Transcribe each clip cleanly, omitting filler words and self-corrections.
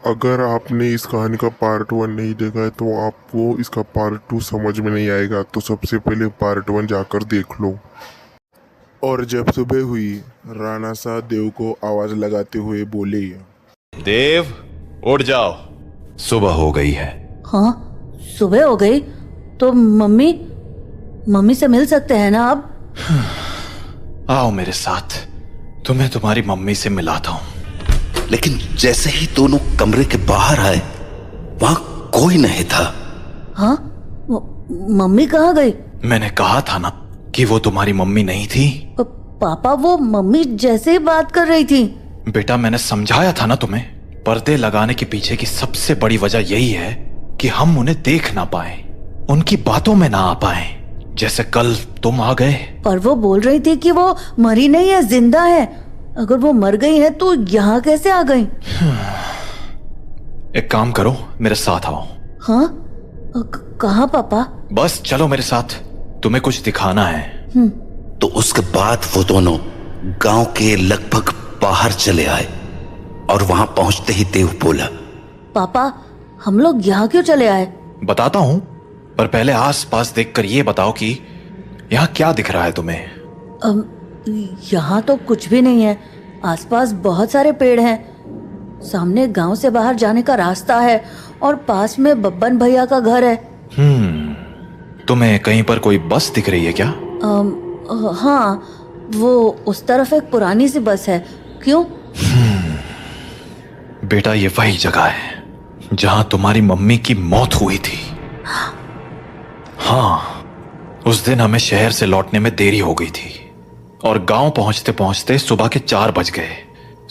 अगर आपने इस कहानी का पार्ट 1 नहीं देखा है तो आपको इसका पार्ट 2 समझ में नहीं आएगा, तो सबसे पहले पार्ट 1 जाकर देख लो। और जब सुबह हुई, राणा सा देव को आवाज लगाते हुए बोले, देव, उठ जाओ, सुबह हो गई है। हाँ, सुबह हो गई तो मम्मी मम्मी से मिल सकते हैं ना अब? आओ मेरे साथ, तुम्हें तुम्हारी मम्मी से मिलाता हूँ। लेकिन जैसे ही दोनों कमरे के बाहर आए, वहां कोई नहीं था। हाँ, मम्मी कहाँ गई? मैंने कहा था ना कि वो तुम्हारी मम्मी नहीं थी। पापा, वो मम्मी जैसे ही बात कर रही थी। बेटा, मैंने समझाया था ना तुम्हें, पर्दे लगाने के पीछे की सबसे बड़ी वजह यही है कि हम उन्हें देख ना पाए, उनकी बातों में ना आ पाए। जैसे कल तुम आ गए। पर वो बोल रही थी कि वो मरी नहीं है, जिंदा है। अगर वो मर गई है तो यहाँ कैसे आ गई? एक काम करो, मेरे साथ आओ। हाँ, कहाँ पापा? बस चलो मेरे साथ, तुम्हें कुछ दिखाना है। तो उसके बाद वो दोनों गांव के लगभग बाहर चले आए और वहां पहुंचते ही देव बोला, पापा, हम लोग यहाँ क्यों चले आए? बताता हूँ, पर पहले आस पास देखकर ये बताओ कि यहाँ क्या दिख रहा है तुम्हें? यहाँ तो कुछ भी नहीं है। आसपास बहुत सारे पेड़ हैं, सामने गांव से बाहर जाने का रास्ता है और पास में बब्बन भैया का घर है। तुम्हें कहीं पर कोई बस दिख रही है क्या? हाँ, वो उस तरफ एक पुरानी सी बस है। क्यों? बेटा, ये वही जगह है जहां तुम्हारी मम्मी की मौत हुई थी। हाँ, उस दिन हमें शहर से लौटने में देरी हो गई थी और गांव पहुंचते पहुंचते सुबह के 4 बज गए।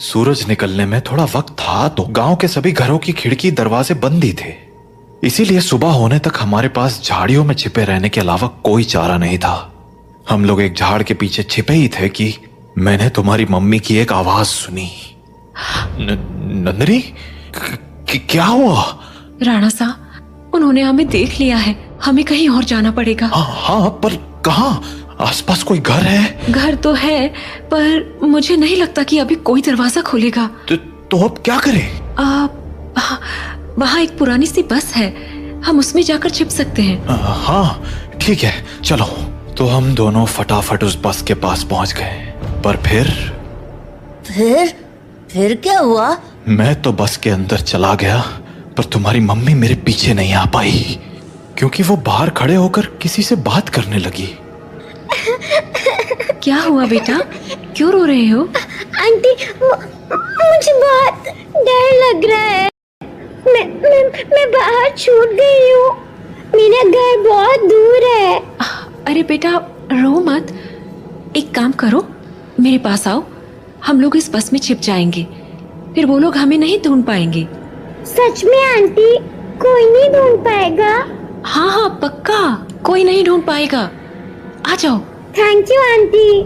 सूरज निकलने में थोड़ा वक्त था तो गांव के सभी घरों की खिड़की दरवाजे बंद ही थे। इसीलिए सुबह होने तक हमारे पास झाड़ियों में छिपे रहने के अलावा कोई चारा नहीं था। हम लोग एक झाड़ के पीछे छिपे ही थे कि मैंने तुम्हारी मम्मी की एक आवाज सुनी। नंदिनी, क्या हुआ? राणा सा, उन्होंने हमें देख लिया है, हमें कहीं और जाना पड़ेगा। हाँ, पर कहाँ? आसपास कोई घर है? घर तो है, पर मुझे नहीं लगता कि अभी कोई दरवाजा खोलेगा। तो अब क्या करें? वहाँ एक पुरानी सी बस है, हम उसमें जाकर छिप सकते हैं। हाँ ठीक है, चलो। तो हम दोनों फटाफट उस बस के पास पहुंच गए। पर फिर क्या हुआ? मैं तो बस के अंदर चला गया, पर तुम्हारी मम्मी मेरे पीछे नहीं आ पाई, क्योंकि वो बाहर खड़े होकर किसी से बात करने लगी। क्या हुआ बेटा, क्यों रो रहे हो? आंटी, मुझे बहुत डर लग रहा है। मैं बाहर छूट गई हूँ। मेरा घर बहुत दूर है। अरे बेटा, रो मत। एक काम करो, मेरे पास आओ, हम लोग इस बस में छिप जाएंगे, फिर वो लोग हमें नहीं ढूंढ पाएंगे। सच में आंटी? कोई नहीं ढूंढ पाएगा? हाँ हाँ, पक्का, कोई नहीं ढूंढ पाएगा। आ जाओ। Thank you aunty.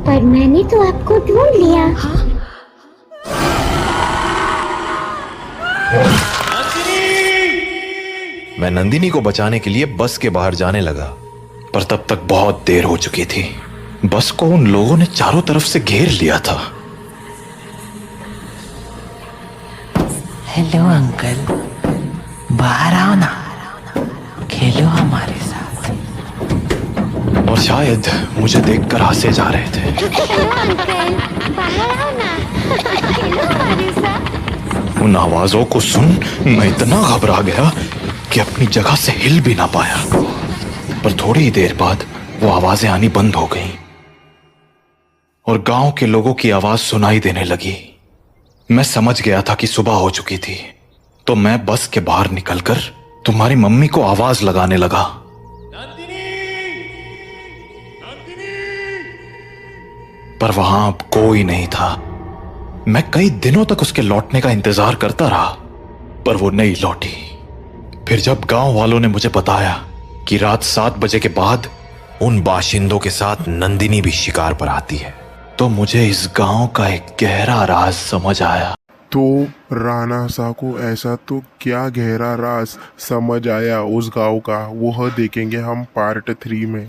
पर मैंने तो आपको ढूंढ लिया। हाँ? मैं नंदिनी को बचाने के लिए बस के बाहर जाने लगा, पर तब तक बहुत देर हो चुकी थी। बस को उन लोगों ने चारों तरफ से घेर लिया था। हेलो अंकल, बाहर आओ ना, खेलो हमारे साथ। और शायद मुझे देखकर हंसे जा रहे थे। हेलो अंकल, बाहर आओ ना, खेलो हमारे साथ। उन आवाजों को सुन मैं इतना घबरा गया कि अपनी जगह से हिल भी ना पाया। पर थोड़ी ही देर बाद वो आवाजें आनी बंद हो गईं और गांव के लोगों की आवाज सुनाई देने लगी। मैं समझ गया था कि सुबह हो चुकी थी, तो मैं बस के बाहर निकलकर तुम्हारी मम्मी को आवाज लगाने लगा। पर वहां अब कोई नहीं था। मैं कई दिनों तक उसके लौटने का इंतजार करता रहा, पर वो नहीं लौटी। फिर जब गांव वालों ने मुझे बताया कि रात 7 बजे के बाद उन बाशिंदों के साथ नंदिनी भी शिकार पर आती है, तो मुझे इस गांव का एक गहरा राज समझ आया। तो राणा सा को ऐसा तो क्या गहरा राज समझ आया उस गांव का, वह देखेंगे हम पार्ट 3 में।